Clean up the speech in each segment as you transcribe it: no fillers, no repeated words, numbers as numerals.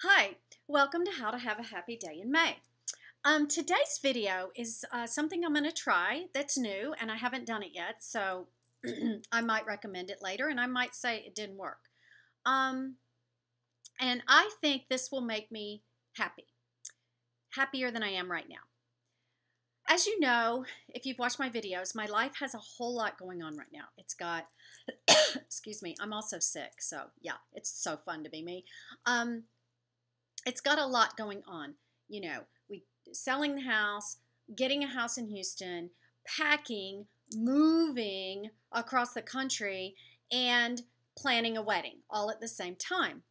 Hi, welcome to How to Have a Happy Day in May. Today's video is something I'm going to try that's new and I haven't done it yet, so I might recommend it later and I might say it didn't work. And I think this will make me happy, happier than I am right now. As you know, if you've watched my videos, my life has a whole lot going on right now. It's got, excuse me, I'm also sick, so yeah, it's so fun to be me. It's got a lot going on. You know, we selling the house, getting a house in Houston, packing, moving across the country, and planning a wedding all at the same time.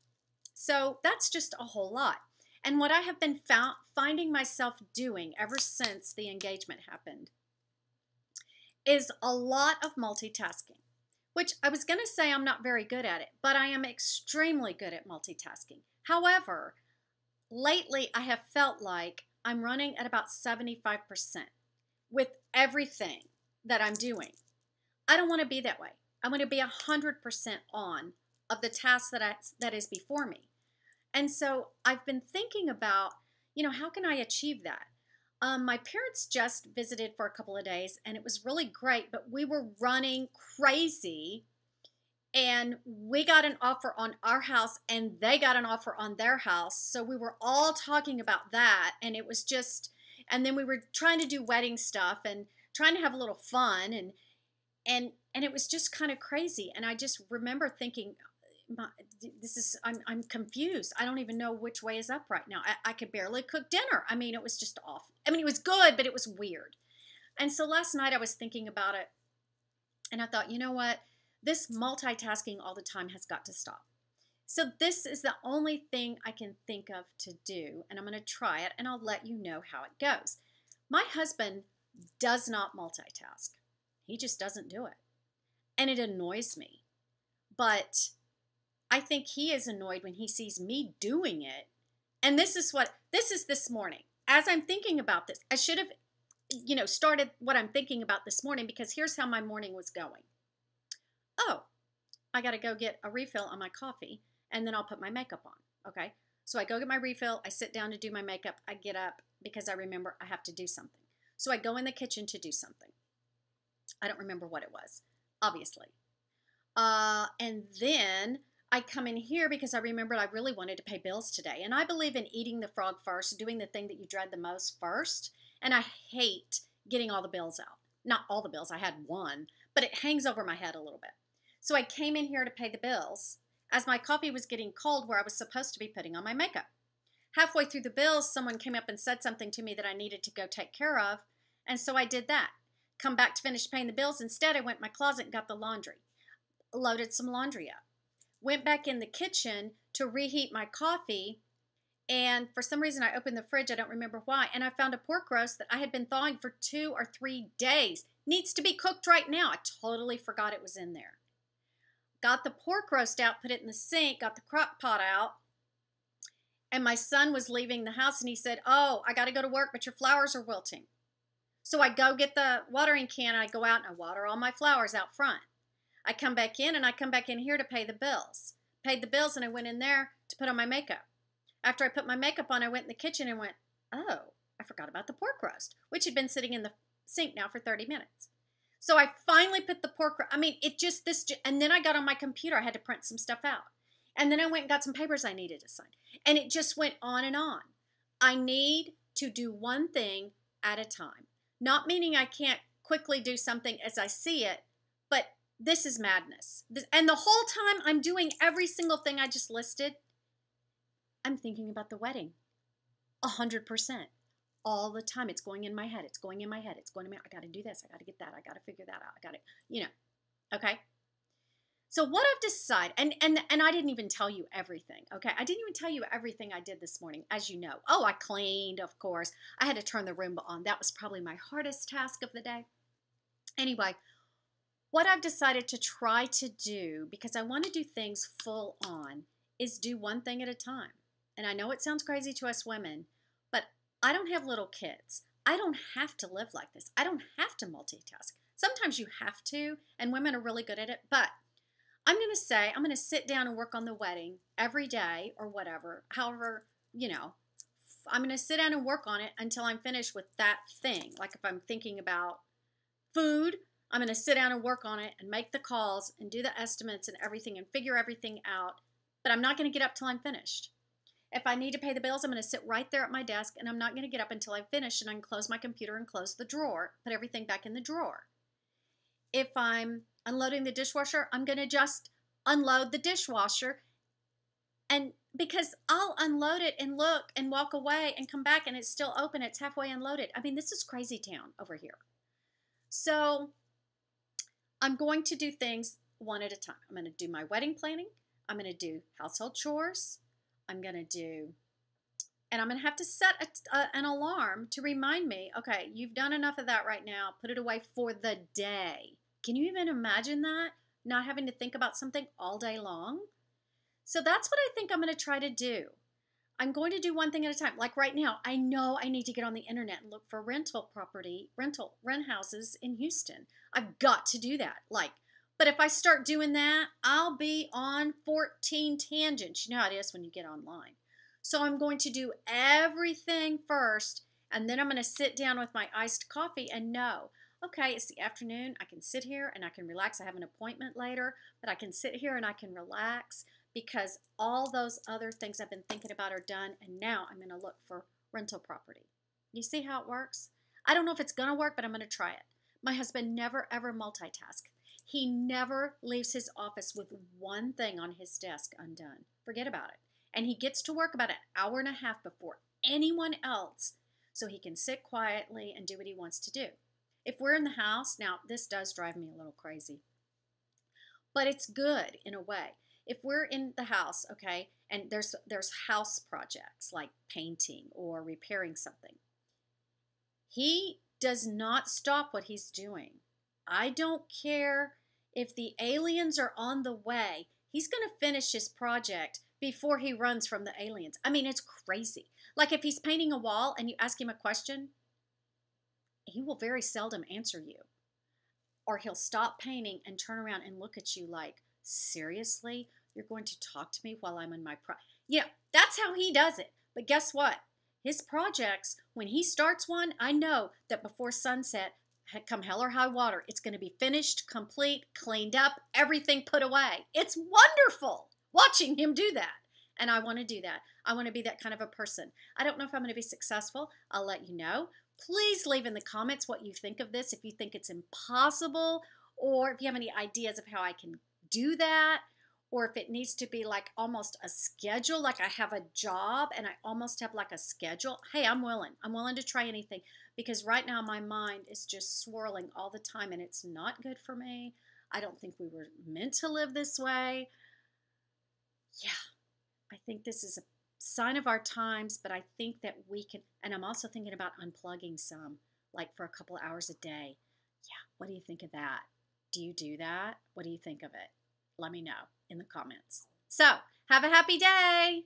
So that's just a whole lot. And what I have been finding myself doing ever since the engagement happened is a lot of multitasking, which I was going to say I'm not very good at it, but I am extremely good at multitasking. However, lately I have felt like I'm running at about 75% with everything that I'm doing. I don't want to be that way. I want to be 100% on of the task that is before me. And so I've been thinking about, how can I achieve that? My parents just visited for a couple of days and it was really great, but we were running crazy and we got an offer on our house and they got an offer on their house. So we were all talking about that and it was just, and then we were trying to do wedding stuff and trying to have a little fun and it was just kind of crazy. And I just remember thinking, I'm confused. I don't even know which way is up right now. I could barely cook dinner. I mean, it was just awful. I mean, it was good, but it was weird. And so last night I was thinking about it and I thought, you know what? This multitasking all the time has got to stop. So this is the only thing I can think of to do, and I'm going to try it and I'll let you know how it goes. My husband does not multitask. He just doesn't do it. And it annoys me. But I think he is annoyed when he sees me doing it. And this is this morning. As I'm thinking about this, I should have, started what I'm thinking about this morning because here's how my morning was going. Oh, I got to go get a refill on my coffee and then I'll put my makeup on. Okay. So I go get my refill. I sit down to do my makeup. I get up because I remember I have to do something. So I go in the kitchen to do something. I don't remember what it was, obviously. And then I come in here because I remembered I really wanted to pay bills today. And I believe in eating the frog first, doing the thing that you dread the most first. And I hate getting all the bills out. Not all the bills. I had one, but it hangs over my head a little bit. So I came in here to pay the bills as my coffee was getting cold where I was supposed to be putting on my makeup. Halfway through the bills, someone came up and said something to me that I needed to go take care of. And so I did that. Come back to finish paying the bills. Instead, I went in my closet and got the laundry. Loaded some laundry up. Went back in the kitchen to reheat my coffee. And for some reason, I opened the fridge. I don't remember why. And I found a pork roast that I had been thawing for 2 or 3 days. Needs to be cooked right now. I totally forgot it was in there. Got the pork roast out, put it in the sink, got the crock pot out. And my son was leaving the house and he said, oh, I got to go to work, but your flowers are wilting. So I go get the watering can and I go out and I water all my flowers out front. I come back in and I come back in here to pay the bills. Paid the bills and I went in there to put on my makeup. After I put my makeup on, I went in the kitchen and went, oh, I forgot about the pork roast, which had been sitting in the sink now for 30 minutes. So I finally put the pork, and then I got on my computer. I had to print some stuff out. And then I went and got some papers I needed to sign. And it just went on and on. I need to do one thing at a time. Not meaning I can't quickly do something as I see it, but this is madness. And the whole time I'm doing every single thing I just listed, I'm thinking about the wedding. 100%. All the time. It's going in my head. It's going in my head. It's going in my, I got to do this. I got to get that. I got to figure that out. I got to, okay? So what I've decided, and I didn't even tell you everything, okay? I didn't even tell you everything I did this morning, as you know. Oh, I cleaned, of course. I had to turn the Roomba on. That was probably my hardest task of the day. Anyway, what I've decided to try to do, because I want to do things full on, is do one thing at a time. And I know it sounds crazy to us women, but I don't have little kids. I don't have to live like this. I don't have to multitask. Sometimes you have to, and women are really good at it, but I'm going to say I'm going to sit down and work on the wedding every day or whatever. However, I'm going to sit down and work on it until I'm finished with that thing. Like if I'm thinking about food, I'm going to sit down and work on it and make the calls and do the estimates and everything and figure everything out. But I'm not going to get up till I'm finished. If I need to pay the bills, I'm going to sit right there at my desk and I'm not going to get up until I'm finished, and I can close my computer and close the drawer, put everything back in the drawer. If I'm unloading the dishwasher, I'm going to just unload the dishwasher, and because I'll unload it and look and walk away and come back and it's still open, it's halfway unloaded. I mean, this is crazy town over here. So I'm going to do things one at a time. I'm going to do my wedding planning. I'm going to do household chores. I'm going to do, and I'm going to have to set an alarm to remind me, okay, you've done enough of that right now. Put it away for the day. Can you even imagine that? Not having to think about something all day long? So that's what I think I'm going to try to do. I'm going to do one thing at a time. Like right now, I know I need to get on the internet and look for rent houses in Houston. I've got to do that. But if I start doing that, I'll be on 14 tangents. You know how it is when you get online. So I'm going to do everything first, and then I'm going to sit down with my iced coffee and know, okay, it's the afternoon. I can sit here and I can relax. I have an appointment later, but I can sit here and I can relax because all those other things I've been thinking about are done, and now I'm going to look for rental property. You see how it works? I don't know if it's going to work, but I'm going to try it. My husband never, ever multitask. He never leaves his office with one thing on his desk undone. Forget about it. And he gets to work about an hour and a half before anyone else so he can sit quietly and do what he wants to do. If we're in the house, now this does drive me a little crazy, but it's good in a way. If we're in the house, okay, and there's house projects like painting or repairing something, he does not stop what he's doing. I don't care if the aliens are on the way. He's going to finish his project before he runs from the aliens. I mean, it's crazy. Like if he's painting a wall and you ask him a question, he will very seldom answer you. Or he'll stop painting and turn around and look at you like, seriously? You're going to talk to me while I'm in my Yeah, that's how he does it. But guess what? His projects, when he starts one, I know that before sunset, come hell or high water, it's going to be finished, complete, cleaned up, everything put away. It's wonderful watching him do that. And I want to do that. I want to be that kind of a person. I don't know if I'm going to be successful. I'll let you know. Please leave in the comments what you think of this, if you think it's impossible, or if you have any ideas of how I can do that, or if it needs to be like almost a schedule, like I have a job and I almost have like a schedule. Hey, I'm willing. I'm willing to try anything, because right now my mind is just swirling all the time and it's not good for me. I don't think we were meant to live this way. Yeah, I think this is a sign of our times, but I think that we can, and I'm also thinking about unplugging some, like for a couple hours a day. Yeah, what do you think of that? Do you do that? What do you think of it? Let me know in the comments. So, have a happy day.